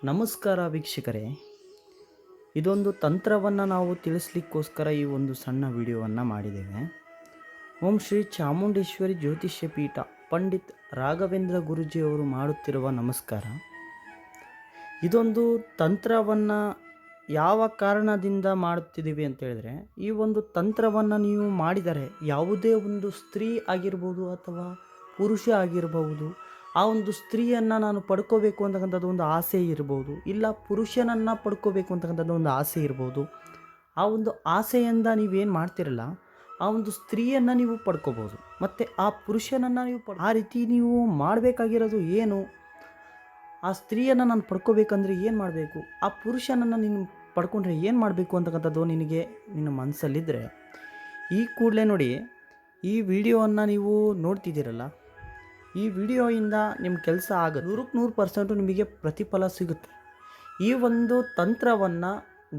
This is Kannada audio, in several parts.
ನಮಸ್ಕಾರ ವೀಕ್ಷಕರೇ, ಇದೊಂದು ತಂತ್ರವನ್ನು ನಾವು ತಿಳಿಸ್ಲಿಕ್ಕೋಸ್ಕರ ಈ ಒಂದು ಸಣ್ಣ ವಿಡಿಯೋವನ್ನು ಮಾಡಿದ್ದೇವೆ. ಓಂ ಶ್ರೀ ಚಾಮುಂಡೇಶ್ವರಿ ಜ್ಯೋತಿಷ್ಯ ಪೀಠ ಪಂಡಿತ್ ರಾಘವೇಂದ್ರ ಗುರುಜಿಯವರು ಮಾಡುತ್ತಿರುವ ನಮಸ್ಕಾರ. ಇದೊಂದು ತಂತ್ರವನ್ನು ಯಾವ ಕಾರಣದಿಂದ ಮಾಡುತ್ತಿದ್ದೀವಿ ಅಂತ ಹೇಳಿದ್ರೆ, ಈ ಒಂದು ತಂತ್ರವನ್ನು ನೀವು ಮಾಡಿದರೆ ಯಾವುದೇ ಒಂದು ಸ್ತ್ರೀ ಆಗಿರ್ಬೋದು ಅಥವಾ ಪುರುಷ ಆಗಿರಬಹುದು, ಆ ಒಂದು ಸ್ತ್ರೀಯನ್ನು ನಾನು ಪಡ್ಕೋಬೇಕು ಅಂತಕ್ಕಂಥದ್ದು ಒಂದು ಆಸೆ ಇರ್ಬೋದು, ಇಲ್ಲ ಪುರುಷನನ್ನು ಪಡ್ಕೋಬೇಕು ಅಂತಕ್ಕಂಥದ್ದು ಒಂದು ಆಸೆ ಇರ್ಬೋದು. ಆ ಒಂದು ಆಸೆಯಿಂದ ನೀವೇನು ಮಾಡ್ತಿರಲ್ಲ, ಆ ಒಂದು ಸ್ತ್ರೀಯನ್ನು ನೀವು ಪಡ್ಕೋಬೋದು, ಮತ್ತು ಆ ಪುರುಷನನ್ನು ನೀವು ಆ ರೀತಿ ನೀವು ಮಾಡಬೇಕಾಗಿರೋದು ಏನು, ಆ ಸ್ತ್ರೀಯನ್ನು ನಾನು ಪಡ್ಕೋಬೇಕಂದ್ರೆ ಏನು ಮಾಡಬೇಕು, ಆ ಪುರುಷನನ್ನು ನೀನು ಪಡ್ಕೊಂಡ್ರೆ ಏನು ಮಾಡಬೇಕು ಅಂತಕ್ಕಂಥದ್ದು ನಿನ್ನ ಮನಸ್ಸಲ್ಲಿದ್ದರೆ ಈ ಕೂಡಲೇ ನೋಡಿ, ಈ ವಿಡಿಯೋವನ್ನು ನೀವು ನೋಡ್ತಿದ್ದೀರಲ್ಲ, ಈ ವಿಡಿಯೋಯಿಂದ ನಿಮ್ಮ ಕೆಲಸ ಆಗೋದು 100% ನಿಮಗೆ ಪ್ರತಿಫಲ ಸಿಗುತ್ತೆ. ಈ ಒಂದು ತಂತ್ರವನ್ನು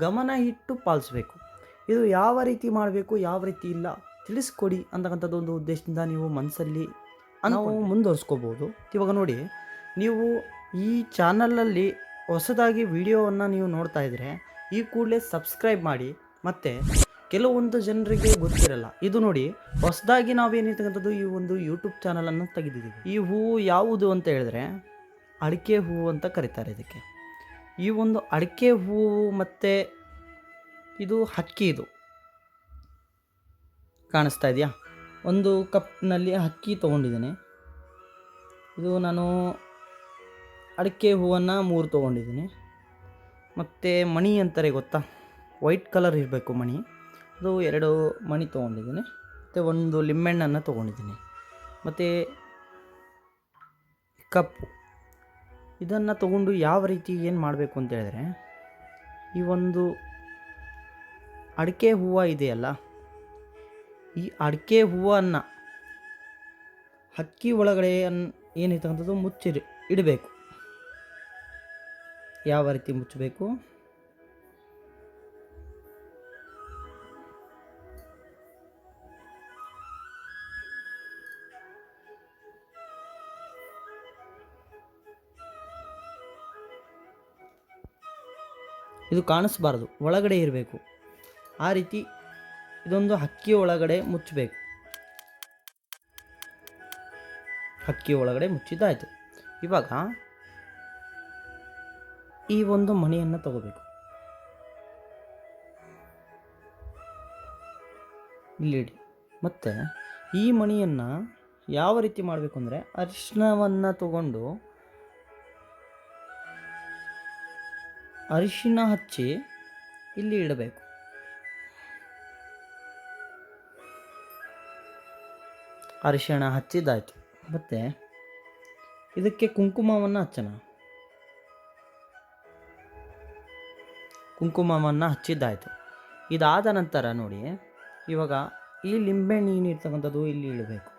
ಗಮನ ಇಟ್ಟು ಪಾಲಿಸಬೇಕು. ಇದು ಯಾವ ರೀತಿ ಮಾಡಬೇಕು, ಯಾವ ರೀತಿ ಇಲ್ಲ ತಿಳಿಸ್ಕೊಡಿ ಅಂತಕ್ಕಂಥದ್ದು ಒಂದು ಉದ್ದೇಶದಿಂದ ನೀವು ಮನಸ್ಸಲ್ಲಿ ನಾವು ಮುಂದುವರಿಸ್ಕೋಬೋದು. ಇವಾಗ ನೋಡಿ, ನೀವು ಈ ಚಾನಲಲ್ಲಿ ಹೊಸದಾಗಿ ವಿಡಿಯೋವನ್ನು ನೀವು ನೋಡ್ತಾ ಇದ್ದರೆ ಈ ಕೂಡಲೇ ಸಬ್ಸ್ಕ್ರೈಬ್ ಮಾಡಿ. ಮತ್ತು ಕೆಲವೊಂದು ಜನರಿಗೆ ಗೊತ್ತಿರಲ್ಲ, ಇದು ನೋಡಿ ಹೊಸದಾಗಿ ನಾವೇನಿರ್ತಕ್ಕಂಥದ್ದು ಈ ಒಂದು ಯೂಟ್ಯೂಬ್ ಚಾನಲನ್ನು ತೆಗೆದಿದ್ದೀವಿ. ಈ ಹೂವು ಯಾವುದು ಅಂತ ಹೇಳಿದ್ರೆ ಅಡಿಕೆ ಹೂವು ಅಂತ ಕರೀತಾರೆ ಇದಕ್ಕೆ. ಈ ಒಂದು ಅಡಿಕೆ ಹೂವು ಮತ್ತು ಇದು ಹಕ್ಕಿ, ಇದು ಕಾಣಿಸ್ತಾ ಇದೆಯಾ? ಒಂದು ಕಪ್ನಲ್ಲಿ ಹಕ್ಕಿ ತೊಗೊಂಡಿದ್ದೀನಿ. ಇದು ನಾನು ಅಡಿಕೆ ಹೂವನ್ನು 3 ತೊಗೊಂಡಿದ್ದೀನಿ. ಮತ್ತು ಮಣಿ ಅಂತಾರೆ ಗೊತ್ತಾ, ವೈಟ್ ಕಲರ್ ಇರಬೇಕು ಮಣಿ, ಅದು 2 ಮಣಿ ತೊಗೊಂಡಿದ್ದೀನಿ. ಮತ್ತು ಒಂದು ಲಿಂಬೆಹಣ್ಣನ್ನು ತೊಗೊಂಡಿದ್ದೀನಿ. ಮತ್ತು ಕಪ್ಪು, ಇದನ್ನು ತೊಗೊಂಡು ಯಾವ ರೀತಿ ಏನು ಮಾಡಬೇಕು ಅಂತ ಹೇಳಿದ್ರೆ, ಈ ಒಂದು ಅಡಿಕೆ ಹೂವು ಇದೆಯಲ್ಲ, ಈ ಅಡಿಕೆ ಹೂವನ್ನು ಹಕ್ಕಿ ಒಳಗಡೆ ಏನಿರ್ತಕ್ಕಂಥದ್ದು ಇಡಬೇಕು. ಯಾವ ರೀತಿ ಮುಚ್ಚಬೇಕು, ಇದು ಕಾಣಿಸ್ಬಾರ್ದು, ಒಳಗಡೆ ಇರಬೇಕು. ಆ ರೀತಿ ಇದೊಂದು ಹಕ್ಕಿ ಒಳಗಡೆ ಮುಚ್ಚಬೇಕು. ಹಕ್ಕಿ ಒಳಗಡೆ ಮುಚ್ಚಿದ್ದಾಯಿತು. ಇವಾಗ ಈ ಒಂದು ಮಣಿಯನ್ನು ತಗೋಬೇಕು, ಇಲ್ಲಿಡಿ. ಮತ್ತು ಈ ಮಣಿಯನ್ನು ಯಾವ ರೀತಿ ಮಾಡಬೇಕು ಅಂದರೆ, ಅರಿಶಿಣವನ್ನು ತಗೊಂಡು ಅರಿಶಿಣ ಹಚ್ಚಿ ಇಲ್ಲಿ ಇಡಬೇಕು. ಅರಿಶಿಣ ಹಚ್ಚಿದ್ದಾಯಿತು. ಮತ್ತು ಇದಕ್ಕೆ ಕುಂಕುಮವನ್ನು ಹಚ್ಚೋಣ. ಕುಂಕುಮವನ್ನು ಹಚ್ಚಿದ್ದಾಯಿತು. ಇದಾದ ನಂತರ ನೋಡಿ, ಇವಾಗ ಈ ಲಿಂಬೆಹಣ್ಣು ಏನಿರ್ತಕ್ಕಂಥದ್ದು ಇಲ್ಲಿ ಇಡಬೇಕು.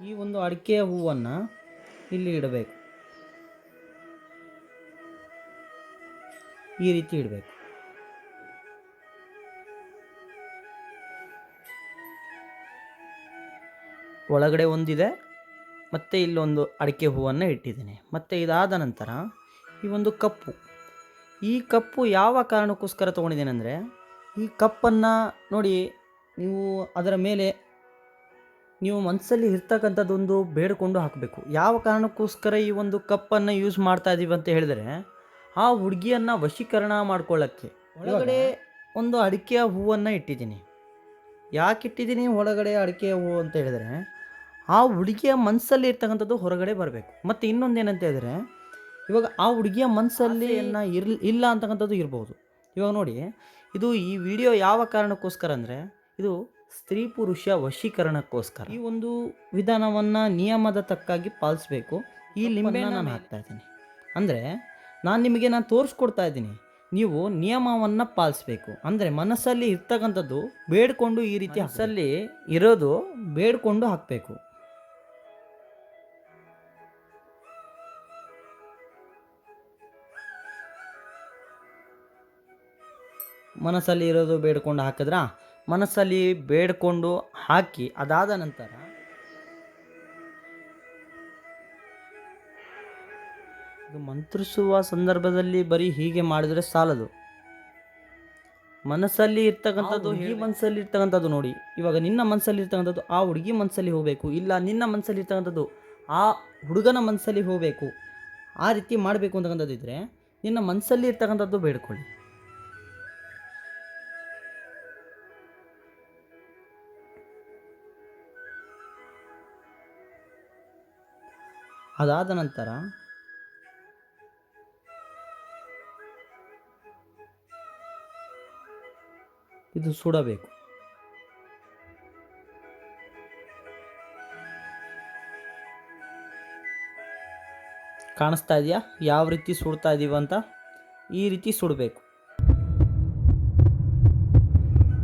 ಈ ಒಂದು ಅಡಿಕೆಯ ಹೂವನ್ನು ಇಲ್ಲಿ ಇಡಬೇಕು. ಈ ರೀತಿ ಇಡಬೇಕು. ಒಳಗಡೆ ಒಂದಿದೆ, ಮತ್ತು ಇಲ್ಲೊಂದು ಅಡಿಕೆ ಹೂವನ್ನು ಇಟ್ಟಿದ್ದೀನಿ. ಮತ್ತು ಇದಾದ ನಂತರ ಈ ಒಂದು ಕಪ್ಪು, ಈ ಕಪ್ಪು ಯಾವ ಕಾರಣಕ್ಕೋಸ್ಕರ ತೊಗೊಂಡಿದ್ದೇನೆ ಅಂದರೆ, ಈ ಕಪ್ಪನ್ನು ನೋಡಿ, ನೀವು ಅದರ ಮೇಲೆ ನೀವು ಮನಸ್ಸಲ್ಲಿ ಇರ್ತಕ್ಕಂಥದ್ದೊಂದು ಬೇಡಿಕೊಂಡು ಹಾಕಬೇಕು. ಯಾವ ಕಾರಣಕ್ಕೋಸ್ಕರ ಈ ಒಂದು ಕಪ್ಪನ್ನು ಯೂಸ್ ಮಾಡ್ತಾ ಇದ್ದೀವಿ ಅಂತ ಹೇಳಿದರೆ, ಆ ಹುಡುಗಿಯನ್ನು ವಶೀಕರಣ ಮಾಡ್ಕೊಳ್ಳೋಕ್ಕೆ. ಒಳಗಡೆ ಒಂದು ಅಡಿಕೆಯ ಹೂವನ್ನು ಇಟ್ಟಿದ್ದೀನಿ. ಯಾಕೆ ಇಟ್ಟಿದ್ದೀನಿ ಒಳಗಡೆ ಅಡಿಕೆಯ ಹೂವು ಅಂತ ಹೇಳಿದರೆ, ಆ ಹುಡುಗಿಯ ಮನಸ್ಸಲ್ಲಿ ಇರ್ತಕ್ಕಂಥದ್ದು ಹೊರಗಡೆ ಬರಬೇಕು. ಮತ್ತು ಇನ್ನೊಂದು ಏನಂತ ಹೇಳಿದರೆ, ಇವಾಗ ಆ ಹುಡುಗಿಯ ಮನಸ್ಸಲ್ಲಿ ಇಲ್ಲ ಅಂತಕ್ಕಂಥದ್ದು ಇರ್ಬೋದು. ಇವಾಗ ನೋಡಿ, ಇದು ಈ ವಿಡಿಯೋ ಯಾವ ಕಾರಣಕ್ಕೋಸ್ಕರ ಅಂದರೆ, ಇದು ಸ್ತ್ರೀ ಪುರುಷ ವಶೀಕರಣಕ್ಕೋಸ್ಕರ. ಈ ಒಂದು ವಿಧಾನವನ್ನು ನಿಯಮದ ತಕ್ಕಾಗಿ ಪಾಲಿಸಬೇಕು. ಈ ಲಿಂಬೆನ ನಾನು ಹಾಕ್ತಾ ಇದ್ದೀನಿ ಅಂದರೆ, ನಾನು ತೋರಿಸ್ಕೊಡ್ತಾ ಇದ್ದೀನಿ. ನೀವು ನಿಯಮವನ್ನು ಪಾಲಿಸಬೇಕು. ಅಂದರೆ ಮನಸ್ಸಲ್ಲಿ ಇರ್ತಕ್ಕಂಥದ್ದು ಬೇಡ್ಕೊಂಡು, ಈ ರೀತಿ ಮನಸ್ಸಲ್ಲಿ ಇರೋದು ಬೇಡ್ಕೊಂಡು ಹಾಕಬೇಕು. ಮನಸ್ಸಲ್ಲಿ ಇರೋದು ಬೇಡ್ಕೊಂಡು ಹಾಕಿದ್ರ, ಮನಸ್ಸಲ್ಲಿ ಬೇಡ್ಕೊಂಡು ಹಾಕಿ ಅದಾದ ನಂತರ ಇದು ಮಂತ್ರಿಸುವ ಸಂದರ್ಭದಲ್ಲಿ ಬರೀ ಹೀಗೆ ಮಾಡಿದರೆ ಸಾಲದು. ಮನಸ್ಸಲ್ಲಿ ಇರ್ತಕ್ಕಂಥದ್ದು ಹುಡುಗಿ ಮನಸ್ಸಲ್ಲಿ ಇರ್ತಕ್ಕಂಥದ್ದು ನೋಡಿ. ಇವಾಗ ನಿನ್ನ ಮನಸ್ಸಲ್ಲಿ ಇರ್ತಕ್ಕಂಥದ್ದು ಆ ಹುಡುಗಿ ಮನಸ್ಸಲ್ಲಿ ಹೋಗಬೇಕು, ಇಲ್ಲ ನಿನ್ನ ಮನಸ್ಸಲ್ಲಿ ಇರ್ತಕ್ಕಂಥದ್ದು ಆ ಹುಡುಗನ ಮನಸ್ಸಲ್ಲಿ ಹೋಗಬೇಕು. ಆ ರೀತಿ ಮಾಡಬೇಕು ಅಂತಕ್ಕಂಥದ್ದು ಇದ್ದರೆ ನಿನ್ನ ಮನಸ್ಸಲ್ಲಿ ಇರ್ತಕ್ಕಂಥದ್ದು ಬೇಡ್ಕೊಳ್ಳಿ. ಅದಾದ ನಂತರ ಇದು ಸುಡಬೇಕು. ಕಾಣಿಸ್ತಾ ಇದೆಯಾ ಯಾವ ರೀತಿ ಸುಡ್ತಾ ಇದೀವ ಅಂತ? ಈ ರೀತಿ ಸುಡಬೇಕು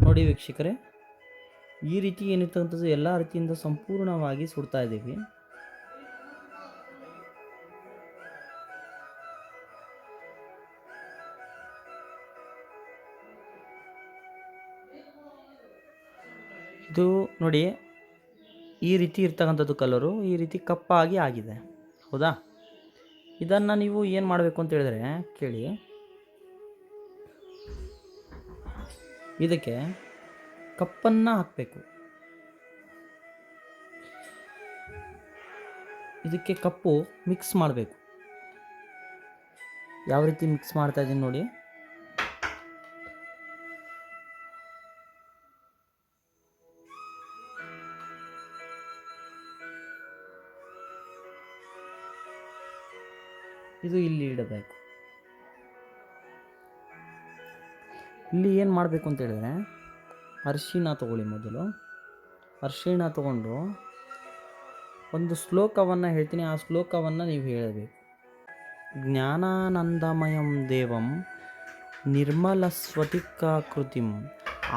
ನೋಡಿ ವೀಕ್ಷಕರೇ. ಈ ರೀತಿ ಏನಿರ್ತಕ್ಕಂಥದ್ದು ಎಲ್ಲ ರೀತಿಯಿಂದ ಸಂಪೂರ್ಣವಾಗಿ ಸುಡ್ತಾ ಇದ್ದೀವಿ. ಇದು ನೋಡಿ ಈ ರೀತಿ ಇರ್ತಕ್ಕಂಥದ್ದು ಕಲರು ಈ ರೀತಿ ಕಪ್ಪಾಗಿ ಆಗಿದೆ, ಹೌದಾ? ಇದನ್ನು ನೀವು ಏನು ಮಾಡಬೇಕು ಅಂತ ಹೇಳಿದ್ರೆ ಕೇಳಿ, ಇದಕ್ಕೆ ಕಪ್ಪನ್ನು ಹಾಕಬೇಕು. ಇದಕ್ಕೆ ಕಪ್ಪು ಮಿಕ್ಸ್ ಮಾಡಬೇಕು. ಯಾವ ರೀತಿ ಮಿಕ್ಸ್ ಮಾಡ್ತಾ ಇದ್ದೀನಿ ನೋಡಿ. ಇದು ಇಲ್ಲಿ ಇಡಬೇಕು. ಇಲ್ಲಿ ಏನು ಮಾಡಬೇಕು ಅಂತ ಹೇಳಿದ್ರೆ ಅರಿಶಿಣ ತಗೊಳ್ಳಿ. ಮೊದಲು ಅರಿಶಿಣ ತಗೊಂಡು ಒಂದು ಶ್ಲೋಕವನ್ನು ಹೇಳ್ತೀನಿ, ಆ ಶ್ಲೋಕವನ್ನು ನೀವು ಹೇಳಬೇಕು. ಜ್ಞಾನಾನಂದಮಯಂ ದೇವಂ ನಿರ್ಮಲಸ್ಫಟಿಕಾಕೃತಿಂ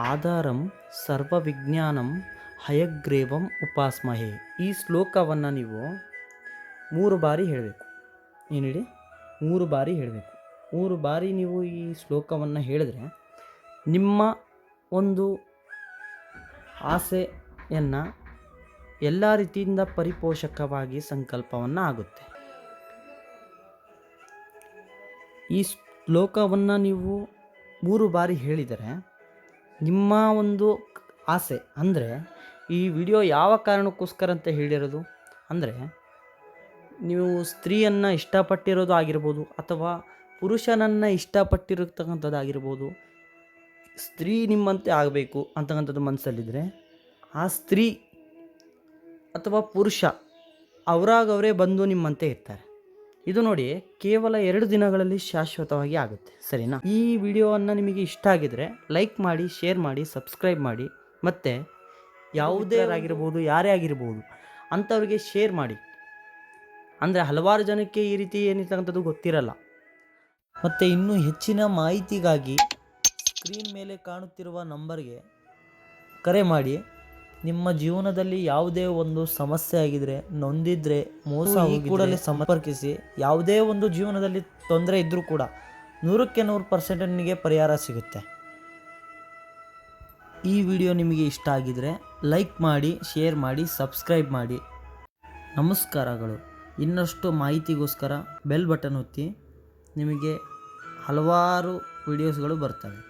ಆಧಾರಂ ಸರ್ವವಿಜ್ಞಾನಂ ಹಯಗ್ರೀವಂ ಉಪಾಸ್ಮಹೇ. ಈ ಶ್ಲೋಕವನ್ನು ನೀವು 3 ಬಾರಿ ಹೇಳಬೇಕು. ಏನು ಹೇಳಿ? 3 ಬಾರಿ ಹೇಳಬೇಕು. 3 ಬಾರಿ ನೀವು ಈ ಶ್ಲೋಕವನ್ನು ಹೇಳಿದ್ರೆ ನಿಮ್ಮ ಒಂದು ಆಸೆಯನ್ನು ಎಲ್ಲ ರೀತಿಯಿಂದ ಪರಿಪೋಷಕವಾಗಿ ಸಂಕಲ್ಪವನ್ನು ಆಗುತ್ತೆ. ಈ ಶ್ಲೋಕವನ್ನು ನೀವು 3 ಬಾರಿ ಹೇಳಿದರೆ ನಿಮ್ಮ ಒಂದು ಆಸೆ, ಅಂದರೆ ಈ ವಿಡಿಯೋ ಯಾವ ಕಾರಣಕ್ಕೋಸ್ಕರ ಅಂತ ಹೇಳಿರೋದು ಅಂದರೆ, ನೀವು ಸ್ತ್ರೀಯನ್ನು ಇಷ್ಟಪಟ್ಟಿರೋದು ಆಗಿರ್ಬೋದು ಅಥವಾ ಪುರುಷನನ್ನು ಇಷ್ಟಪಟ್ಟಿರತಕ್ಕಂಥದ್ದಾಗಿರ್ಬೋದು. ಸ್ತ್ರೀ ನಿಮ್ಮಂತೆ ಆಗಬೇಕು ಅಂತಕ್ಕಂಥದ್ದು ಮನಸ್ಸಲ್ಲಿದ್ದರೆ ಆ ಸ್ತ್ರೀ ಅಥವಾ ಪುರುಷ ಅವರಾಗವರೇ ಬಂದು ನಿಮ್ಮಂತೆ ಇರ್ತಾರೆ. ಇದು ನೋಡಿ ಕೇವಲ 2 ದಿನಗಳಲ್ಲಿ ಶಾಶ್ವತವಾಗಿ ಆಗುತ್ತೆ, ಸರಿನಾ? ಈ ವಿಡಿಯೋವನ್ನು ನಿಮಗೆ ಇಷ್ಟ ಆಗಿದರೆ ಲೈಕ್ ಮಾಡಿ, ಶೇರ್ ಮಾಡಿ, ಸಬ್ಸ್ಕ್ರೈಬ್ ಮಾಡಿ, ಮತ್ತು ಯಾವುದೇ ಆಗಿರ್ಬೋದು ಯಾರೇ ಆಗಿರ್ಬೋದು ಅಂಥವ್ರಿಗೆ ಶೇರ್ ಮಾಡಿ. ಅಂದರೆ ಹಲವಾರು ಜನಕ್ಕೆ ಈ ರೀತಿ ಏನಿರ್ತಕ್ಕಂಥದ್ದು ಗೊತ್ತಿರಲ್ಲ. ಮತ್ತು ಇನ್ನೂ ಹೆಚ್ಚಿನ ಮಾಹಿತಿಗಾಗಿ ಸ್ಕ್ರೀನ್ ಮೇಲೆ ಕಾಣುತ್ತಿರುವ ನಂಬರ್ಗೆ ಕರೆ ಮಾಡಿ. ನಿಮ್ಮ ಜೀವನದಲ್ಲಿ ಯಾವುದೇ ಒಂದು ಸಮಸ್ಯೆ ಆಗಿದ್ರೆ, ನೊಂದಿದ್ರೆ, ಮೋಸ ಈ ಕೂಡಲೇ ಸಂಪರ್ಕಿಸಿ. ಯಾವುದೇ ಒಂದು ಜೀವನದಲ್ಲಿ ತೊಂದರೆ ಇದ್ದರೂ ಕೂಡ 100ಕ್ಕೆ 100% ನಿಮಗೆ ಪರಿಹಾರ ಸಿಗುತ್ತೆ. ಈ ವಿಡಿಯೋ ನಿಮಗೆ ಇಷ್ಟ ಆಗಿದರೆ ಲೈಕ್ ಮಾಡಿ, ಶೇರ್ ಮಾಡಿ, ಸಬ್ಸ್ಕ್ರೈಬ್ ಮಾಡಿ. ನಮಸ್ಕಾರಗಳು. ಇನ್ನಷ್ಟು ಮಾಹಿತಿಗೋಸ್ಕರ ಬೆಲ್ ಬಟನ್ ಒತ್ತಿ. ನಿಮಗೆ ಹಲವಾರು ವಿಡಿಯೋಸ್ಗಳು ಬರ್ತವೆ.